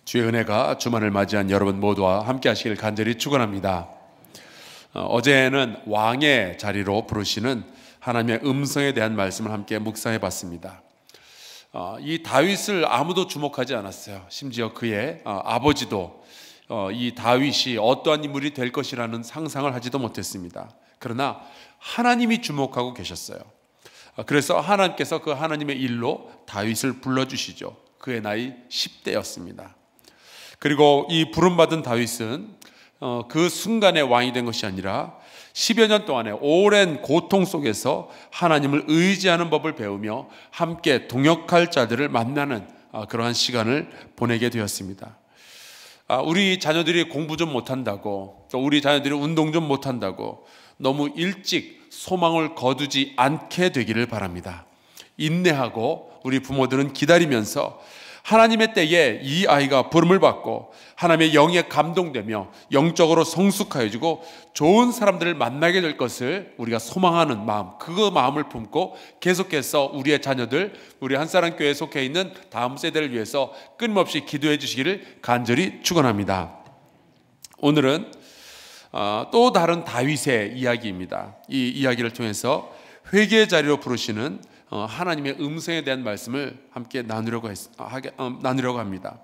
주의 은혜가 주말을 맞이한 여러분 모두와 함께 하시길 간절히 축원합니다. 어제는 왕의 자리로 부르시는 하나님의 음성에 대한 말씀을 함께 묵상해 봤습니다. 이 다윗을 아무도 주목하지 않았어요. 심지어 그의 아버지도 이 다윗이 어떠한 인물이 될 것이라는 상상을 하지도 못했습니다. 그러나 하나님이 주목하고 계셨어요. 그래서 하나님께서 그 하나님의 일로 다윗을 불러주시죠. 그의 나이 10대였습니다. 그리고 이 부름받은 다윗은 그 순간에 왕이 된 것이 아니라 10여 년 동안의 오랜 고통 속에서 하나님을 의지하는 법을 배우며 함께 동역할 자들을 만나는 그러한 시간을 보내게 되었습니다. 우리 자녀들이 공부 좀 못한다고, 또 우리 자녀들이 운동 좀 못한다고 너무 일찍 소망을 거두지 않게 되기를 바랍니다. 인내하고 우리 부모들은 기다리면서 하나님의 때에 이 아이가 부름을 받고 하나님의 영에 감동되며 영적으로 성숙하여지고 좋은 사람들을 만나게 될 것을 우리가 소망하는 마음, 그 마음을 품고 계속해서 우리의 자녀들, 우리 한사랑교회에 속해 있는 다음 세대를 위해서 끊임없이 기도해 주시기를 간절히 축원합니다. 오늘은 또 다른 다윗의 이야기입니다. 이 이야기를 통해서 회개의 자리로 부르시는 하나님의 음성에 대한 말씀을 함께 나누려고 합니다.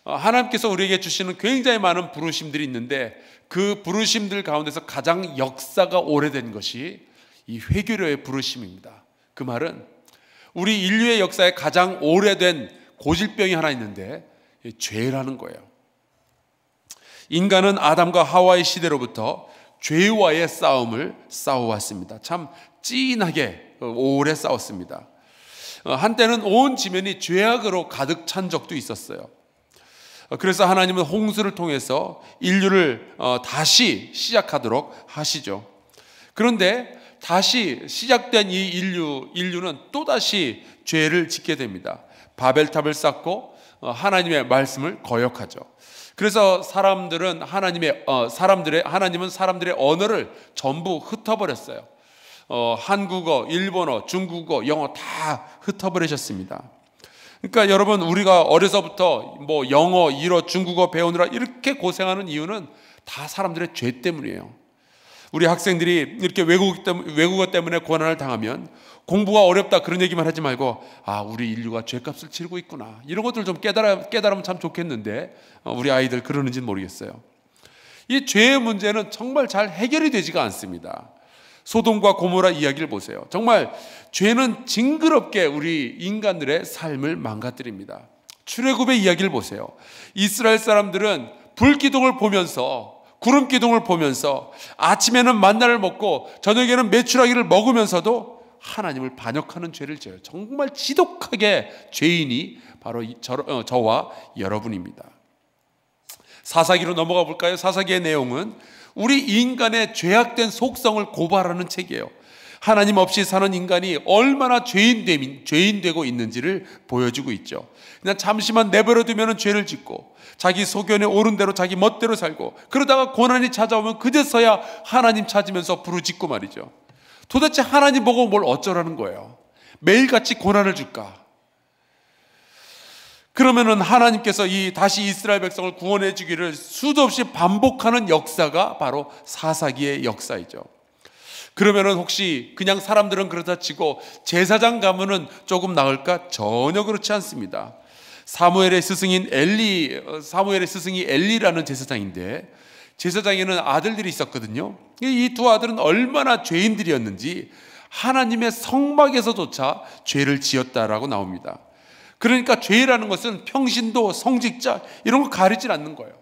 하나님께서 우리에게 주시는 굉장히 많은 부르심들이 있는데 그 부르심들 가운데서 가장 역사가 오래된 것이 이 회개로의 부르심입니다. 그 말은 우리 인류의 역사에 가장 오래된 고질병이 하나 있는데 죄라는 거예요. 인간은 아담과 하와의 시대로부터 죄와의 싸움을 싸워왔습니다. 참 찐하게 오래 싸웠습니다. 한때는 온 지면이 죄악으로 가득 찬 적도 있었어요. 그래서 하나님은 홍수를 통해서 인류를 다시 시작하도록 하시죠. 그런데 다시 시작된 이 인류는 또다시 죄를 짓게 됩니다. 바벨탑을 쌓고 하나님의 말씀을 거역하죠. 그래서 하나님은 사람들의 언어를 전부 흩어버렸어요. 한국어, 일본어, 중국어, 영어 다 흩어버리셨습니다. 그러니까 여러분, 우리가 어려서부터 영어, 일어, 중국어 배우느라 이렇게 고생하는 이유는 다 사람들의 죄 때문이에요. 우리 학생들이 이렇게 외국어 때문에 고난을 당하면 공부가 어렵다 그런 얘기만 하지 말고 우리 인류가 죄값을 치르고 있구나, 이런 것들 좀 깨달으면 참 좋겠는데 우리 아이들 그러는지는 모르겠어요. 이 죄의 문제는 정말 잘 해결이 되지가 않습니다. 소돔과 고모라 이야기를 보세요. 정말 죄는 징그럽게 우리 인간들의 삶을 망가뜨립니다. 출애굽의 이야기를 보세요. 이스라엘 사람들은 불기둥을 보면서, 구름 기둥을 보면서 아침에는 만나를 먹고 저녁에는 메추라기를 먹으면서도 하나님을 반역하는 죄를 지어요. 정말 지독하게 죄인이 바로 저와 여러분입니다. 사사기로 넘어가 볼까요? 사사기의 내용은 우리 인간의 죄악된 속성을 고발하는 책이에요. 하나님 없이 사는 인간이 얼마나 죄인되고 있는지를 보여주고 있죠. 그냥 잠시만 내버려두면 죄를 짓고 자기 소견에 오른 대로 자기 멋대로 살고, 그러다가 고난이 찾아오면 그제서야 하나님 찾으면서 부르짖고 말이죠. 도대체 하나님 보고 뭘 어쩌라는 거예요? 매일같이 고난을 줄까? 그러면은 하나님께서 다시 이스라엘 백성을 구원해 주기를 수도 없이 반복하는 역사가 바로 사사기의 역사이죠. 그러면은 혹시 그냥 사람들은 그렇다 치고 제사장 가면은 조금 나을까? 전혀 그렇지 않습니다. 사무엘의 스승이 엘리라는 제사장인데, 제사장에는 아들들이 있었거든요. 이 두 아들은 얼마나 죄인들이었는지 하나님의 성막에서조차 죄를 지었다라고 나옵니다. 그러니까 죄라는 것은 평신도, 성직자 이런 거 가리질 않는 거예요.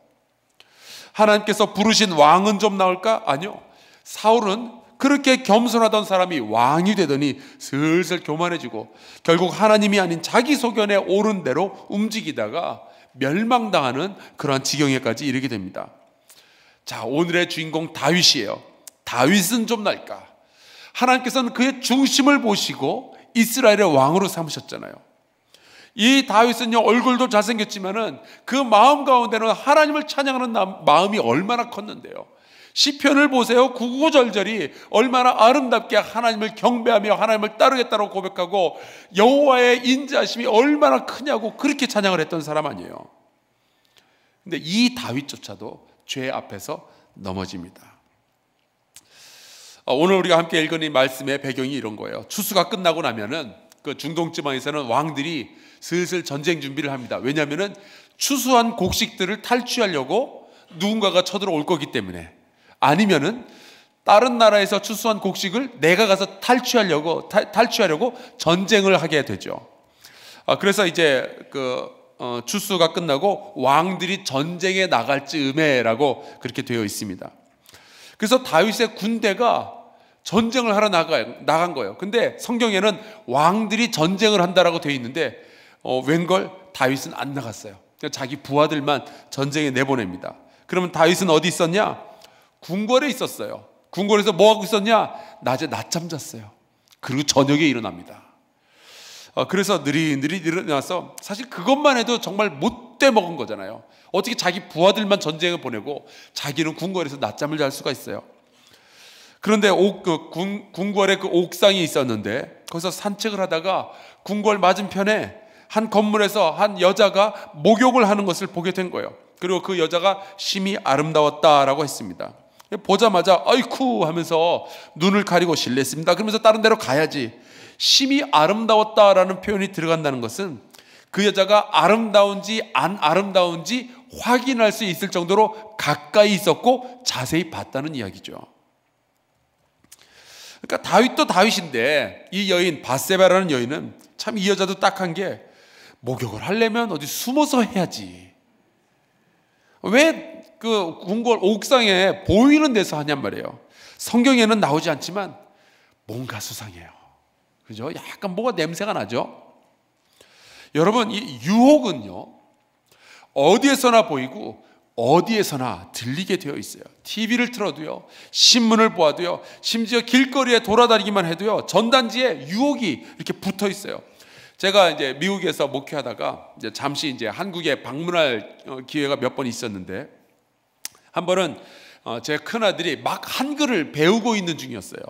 하나님께서 부르신 왕은 좀 나올까? 아니요. 사울은 그렇게 겸손하던 사람이 왕이 되더니 슬슬 교만해지고 결국 하나님이 아닌 자기 소견에 오른 대로 움직이다가 멸망당하는 그러한 지경에까지 이르게 됩니다. 자, 오늘의 주인공 다윗이에요. 다윗은 좀 날까? 하나님께서는 그의 중심을 보시고 이스라엘의 왕으로 삼으셨잖아요. 이 다윗은요, 얼굴도 잘생겼지만은 그 마음 가운데는 하나님을 찬양하는 마음이 얼마나 컸는데요. 시편을 보세요. 구구절절이 얼마나 아름답게 하나님을 경배하며 하나님을 따르겠다고 고백하고 여호와의 인자하심이 얼마나 크냐고 그렇게 찬양을 했던 사람 아니에요. 근데 이 다윗조차도 죄 앞에서 넘어집니다. 오늘 우리가 함께 읽은 이 말씀의 배경이 이런 거예요. 추수가 끝나고 나면은 그 중동 지방에서는 왕들이 슬슬 전쟁 준비를 합니다. 왜냐하면은 추수한 곡식들을 탈취하려고 누군가가 쳐들어올 거기 때문에. 아니면은 다른 나라에서 추수한 곡식을 내가 가서 탈취하려고 전쟁을 하게 되죠. 그래서 이제 추수가 끝나고 왕들이 전쟁에 나갈 즈음에라고 그렇게 되어 있습니다. 그래서 다윗의 군대가 전쟁을 하러 나간 거예요. 근데 성경에는 왕들이 전쟁을 한다라고 되어 있는데 웬걸 다윗은 안 나갔어요. 자기 부하들만 전쟁에 내보냅니다. 그러면 다윗은 어디 있었냐? 궁궐에 있었어요. 궁궐에서 뭐 하고 있었냐? 낮에 낮잠 잤어요. 그리고 저녁에 일어납니다. 그래서 느릿느릿 일어나서 사실 그것만 해도 정말 못돼 먹은 거잖아요. 어떻게 자기 부하들만 전쟁을 보내고 자기는 궁궐에서 낮잠을 잘 수가 있어요. 그런데 궁궐에 그 옥상이 있었는데 거기서 산책을 하다가 궁궐 맞은편에 한 건물에서 한 여자가 목욕을 하는 것을 보게 된 거예요. 그리고 그 여자가 심히 아름다웠다라고 했습니다. 보자마자 아이쿠 하면서 눈을 가리고 실례했습니다. 그러면서 다른 데로 가야지. 심히 아름다웠다라는 표현이 들어간다는 것은 그 여자가 아름다운지 안 아름다운지 확인할 수 있을 정도로 가까이 있었고 자세히 봤다는 이야기죠. 그러니까 다윗도 다윗인데 이 여인 바세바라는 여인은 참 이 여자도 딱한 게 목욕을 하려면 어디 숨어서 해야지. 왜 그 궁궐 옥상에 보이는 데서 하냔 말이에요. 성경에는 나오지 않지만 뭔가 수상해요. 그죠? 약간 뭐가 냄새가 나죠? 여러분, 이 유혹은요, 어디에서나 보이고 어디에서나 들리게 되어 있어요. TV를 틀어도요, 신문을 보아도요, 심지어 길거리에 돌아다니기만 해도요, 전단지에 유혹이 이렇게 붙어 있어요. 제가 이제 미국에서 목회하다가 이제 잠시 이제 한국에 방문할 기회가 몇 번 있었는데, 한 번은 제 큰아들이 막 한글을 배우고 있는 중이었어요.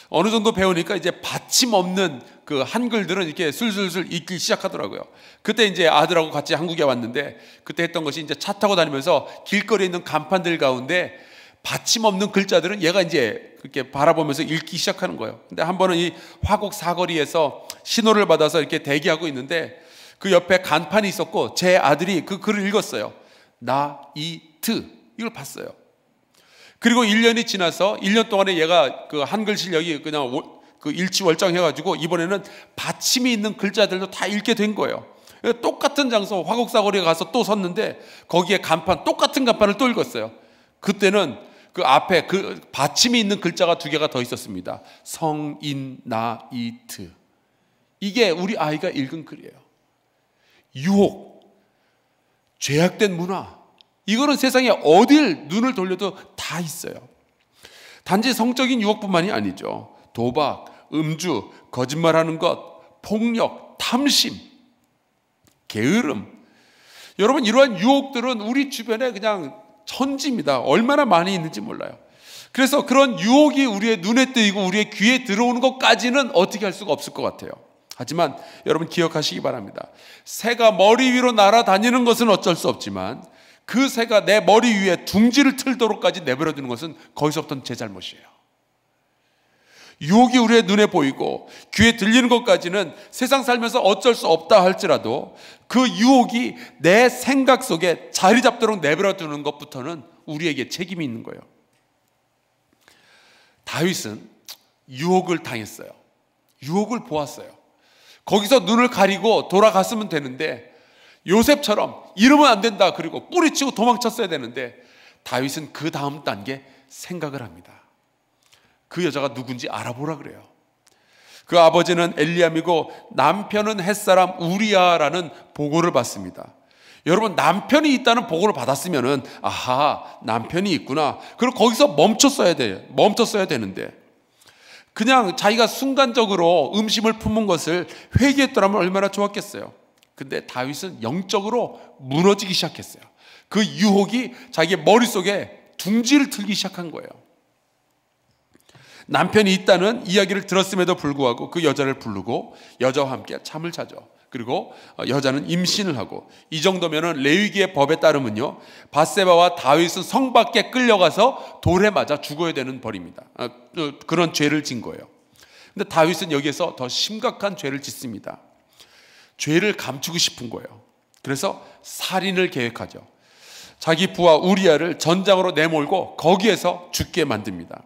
어느 정도 배우니까 이제 받침 없는 그 한글들은 이렇게 술술술 읽기 시작하더라고요. 그때 이제 아들하고 같이 한국에 왔는데 그때 했던 것이 이제 차 타고 다니면서 길거리에 있는 간판들 가운데 받침 없는 글자들은 얘가 이제 그렇게 바라보면서 읽기 시작하는 거예요. 근데 한 번은 이 화곡 사거리에서 신호를 받아서 이렇게 대기하고 있는데 그 옆에 간판이 있었고 제 아들이 그 글을 읽었어요. 나이트 이걸 봤어요. 그리고 1년이 지나서 1년 동안에 얘가 그 한글 실력이 그냥 그 일치월장해가지고 이번에는 받침이 있는 글자들도 다 읽게 된 거예요. 똑같은 장소 화곡사거리에 가서 또 섰는데 거기에 간판 똑같은 간판을 또 읽었어요. 그때는 그 앞에 그 받침이 있는 글자가 2개가 더 있었습니다. 성인나이트. 이게 우리 아이가 읽은 글이에요. 유혹, 죄악된 문화, 이거는 세상에 어딜 눈을 돌려도 다 있어요. 단지 성적인 유혹뿐만이 아니죠. 도박, 음주, 거짓말하는 것, 폭력, 탐심, 게으름. 여러분, 이러한 유혹들은 우리 주변에 그냥 천지입니다. 얼마나 많이 있는지 몰라요. 그래서 그런 유혹이 우리의 눈에 띄고 우리의 귀에 들어오는 것까지는 어떻게 할 수가 없을 것 같아요. 하지만 여러분 기억하시기 바랍니다. 새가 머리 위로 날아다니는 것은 어쩔 수 없지만 그 새가 내 머리 위에 둥지를 틀도록까지 내버려두는 것은 거기서부터는 제 잘못이에요. 유혹이 우리의 눈에 보이고 귀에 들리는 것까지는 세상 살면서 어쩔 수 없다 할지라도 그 유혹이 내 생각 속에 자리 잡도록 내버려두는 것부터는 우리에게 책임이 있는 거예요. 다윗은 유혹을 당했어요. 유혹을 보았어요. 거기서 눈을 가리고 돌아갔으면 되는데 요셉처럼 이러면 안 된다 그리고 뿌리치고 도망쳤어야 되는데 다윗은 그 다음 단계 생각을 합니다. 그 여자가 누군지 알아보라 그래요. 그 아버지는 엘리암이고 남편은 햇사람 우리야라는 보고를 받습니다. 여러분, 남편이 있다는 보고를 받았으면은 아하, 남편이 있구나. 그리고 거기서 멈췄어야 되는데 그냥 자기가 순간적으로 음심을 품은 것을 회개했더라면 얼마나 좋았겠어요. 근데 다윗은 영적으로 무너지기 시작했어요. 그 유혹이 자기의 머릿속에 둥지를 틀기 시작한 거예요. 남편이 있다는 이야기를 들었음에도 불구하고 그 여자를 부르고 여자와 함께 잠을 자죠. 그리고 여자는 임신을 하고, 이 정도면은 레위기의 법에 따르면요, 밧세바와 다윗은 성 밖에 끌려가서 돌에 맞아 죽어야 되는 벌입니다. 그런 죄를 진 거예요. 근데 다윗은 여기에서 더 심각한 죄를 짓습니다. 죄를 감추고 싶은 거예요. 그래서 살인을 계획하죠. 자기 부하 우리아를 전장으로 내몰고 거기에서 죽게 만듭니다.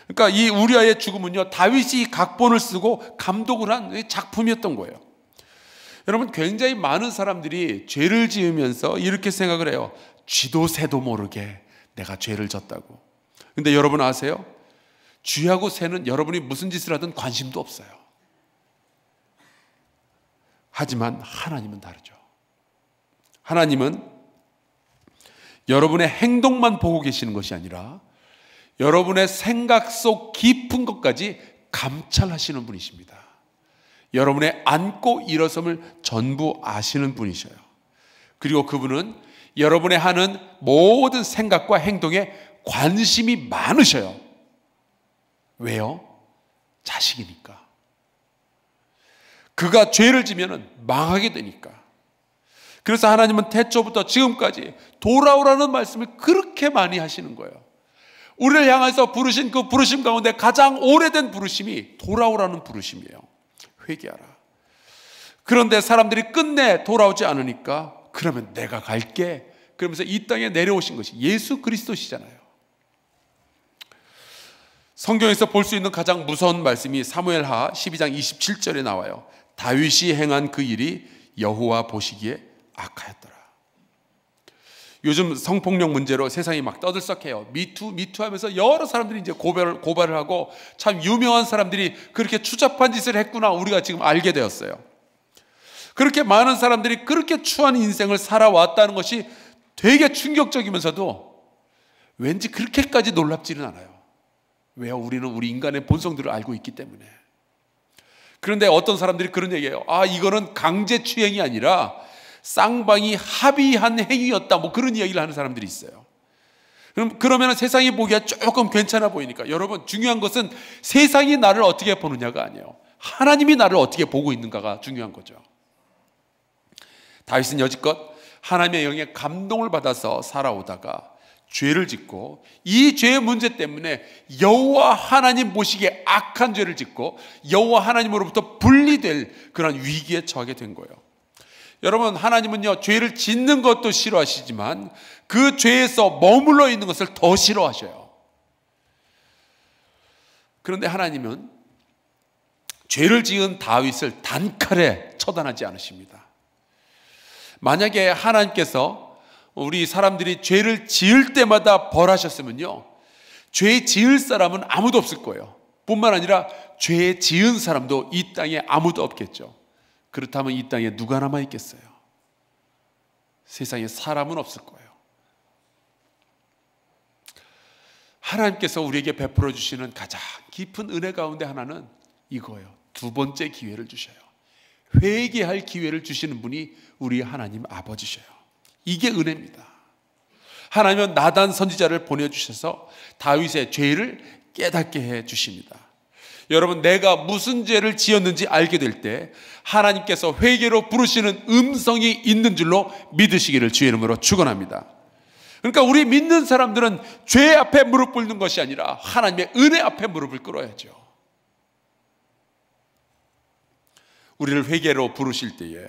그러니까 이 우리아의 죽음은요, 다윗이 각본을 쓰고 감독을 한 작품이었던 거예요. 여러분, 굉장히 많은 사람들이 죄를 지으면서 이렇게 생각을 해요. 쥐도 새도 모르게 내가 죄를 졌다고. 근데 여러분 아세요? 쥐하고 새는 여러분이 무슨 짓을 하든 관심도 없어요. 하지만 하나님은 다르죠. 하나님은 여러분의 행동만 보고 계시는 것이 아니라 여러분의 생각 속 깊은 것까지 감찰하시는 분이십니다. 여러분의 앉고 일어섬을 전부 아시는 분이셔요. 그리고 그분은 여러분의 하는 모든 생각과 행동에 관심이 많으셔요. 왜요? 자식이니까. 그가 죄를 지면 망하게 되니까. 그래서 하나님은 태초부터 지금까지 돌아오라는 말씀을 그렇게 많이 하시는 거예요. 우리를 향해서 부르신 그 부르심 가운데 가장 오래된 부르심이 돌아오라는 부르심이에요. 회개하라. 그런데 사람들이 끝내 돌아오지 않으니까 그러면 내가 갈게, 그러면서 이 땅에 내려오신 것이 예수 그리스도시잖아요. 성경에서 볼 수 있는 가장 무서운 말씀이 사무엘하 12장 27절에 나와요. 다윗이 행한 그 일이 여호와 보시기에 악하였더라. 요즘 성폭력 문제로 세상이 막 떠들썩해요. 미투 하면서 여러 사람들이 이제 고발을 하고, 참 유명한 사람들이 그렇게 추잡한 짓을 했구나 우리가 지금 알게 되었어요. 그렇게 많은 사람들이 그렇게 추한 인생을 살아왔다는 것이 되게 충격적이면서도 왠지 그렇게까지 놀랍지는 않아요. 왜요? 우리는 우리 인간의 본성들을 알고 있기 때문에. 그런데 어떤 사람들이 그런 얘기해요. 이거는 강제추행이 아니라 쌍방이 합의한 행위였다, 뭐 그런 이야기를 하는 사람들이 있어요. 그러면 세상이 보기에 조금 괜찮아 보이니까. 여러분, 중요한 것은 세상이 나를 어떻게 보느냐가 아니에요. 하나님이 나를 어떻게 보고 있는가가 중요한 거죠. 다윗은 여지껏 하나님의 영에 감동을 받아서 살아오다가 죄를 짓고, 이 죄의 문제 때문에 여호와 하나님 보시기에 악한 죄를 짓고 여호와 하나님으로부터 분리될 그런 위기에 처하게 된 거예요. 여러분, 하나님은요, 죄를 짓는 것도 싫어하시지만 그 죄에서 머물러 있는 것을 더 싫어하셔요. 그런데 하나님은 죄를 지은 다윗을 단칼에 처단하지 않으십니다. 만약에 하나님께서 우리 사람들이 죄를 지을 때마다 벌하셨으면요, 죄 지을 사람은 아무도 없을 거예요. 뿐만 아니라 죄 지은 사람도 이 땅에 아무도 없겠죠. 그렇다면 이 땅에 누가 남아있겠어요? 세상에 사람은 없을 거예요. 하나님께서 우리에게 베풀어 주시는 가장 깊은 은혜 가운데 하나는 이거예요. 두 번째 기회를 주셔요. 회개할 기회를 주시는 분이 우리 하나님 아버지셔요. 이게 은혜입니다. 하나님은 나단 선지자를 보내주셔서 다윗의 죄를 깨닫게 해 주십니다. 여러분, 내가 무슨 죄를 지었는지 알게 될 때 하나님께서 회개로 부르시는 음성이 있는 줄로 믿으시기를 주의 이름으로 축원합니다. 그러니까 우리 믿는 사람들은 죄 앞에 무릎 꿇는 것이 아니라 하나님의 은혜 앞에 무릎을 꿇어야죠. 우리를 회개로 부르실 때에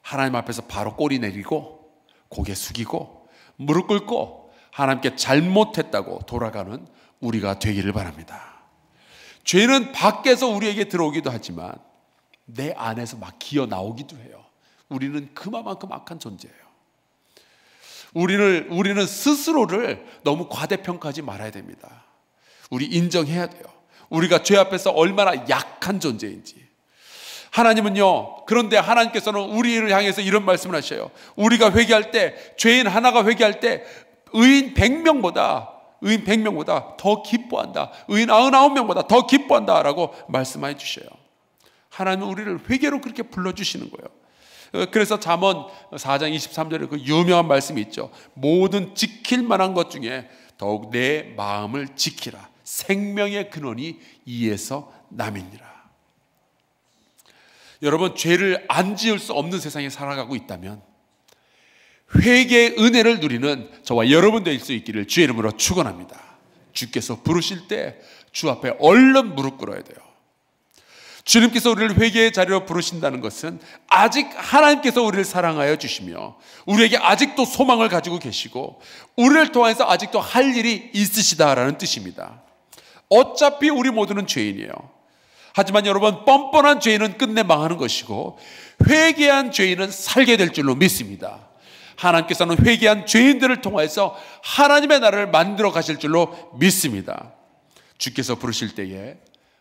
하나님 앞에서 바로 꼬리 내리고 고개 숙이고 무릎 꿇고 하나님께 잘못했다고 돌아가는 우리가 되기를 바랍니다. 죄는 밖에서 우리에게 들어오기도 하지만 내 안에서 막 기어 나오기도 해요. 우리는 그만큼 악한 존재예요. 우리는 스스로를 너무 과대평가하지 말아야 됩니다. 우리 인정해야 돼요. 우리가 죄 앞에서 얼마나 약한 존재인지. 하나님은요, 그런데 하나님께서는 우리를 향해서 이런 말씀을 하셔요. 우리가 회개할 때, 죄인 하나가 회개할 때 의인 100명보다 더 기뻐한다. 의인 99명보다 더 기뻐한다 라고 말씀해 주셔요. 하나님은 우리를 회개로 그렇게 불러주시는 거예요. 그래서 잠언 4장 23절에 그 유명한 말씀이 있죠. 모든 지킬 만한 것 중에 더욱 내 마음을 지키라. 생명의 근원이 이에서 남이니라. 여러분, 죄를 안 지을 수 없는 세상에 살아가고 있다면 회개의 은혜를 누리는 저와 여러분 될 수 있기를 주의 이름으로 축원합니다. 주께서 부르실 때 주 앞에 얼른 무릎 꿇어야 돼요. 주님께서 우리를 회개의 자리로 부르신다는 것은 아직 하나님께서 우리를 사랑하여 주시며 우리에게 아직도 소망을 가지고 계시고 우리를 통해서 아직도 할 일이 있으시다라는 뜻입니다. 어차피 우리 모두는 죄인이에요. 하지만 여러분, 뻔뻔한 죄인은 끝내 망하는 것이고 회개한 죄인은 살게 될 줄로 믿습니다. 하나님께서는 회개한 죄인들을 통해서 하나님의 나라를 만들어 가실 줄로 믿습니다. 주께서 부르실 때에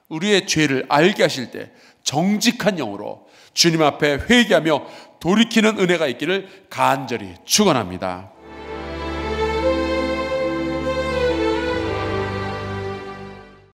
우리의 죄를 알게 하실 때 정직한 영으로 주님 앞에 회개하며 돌이키는 은혜가 있기를 간절히 축원합니다.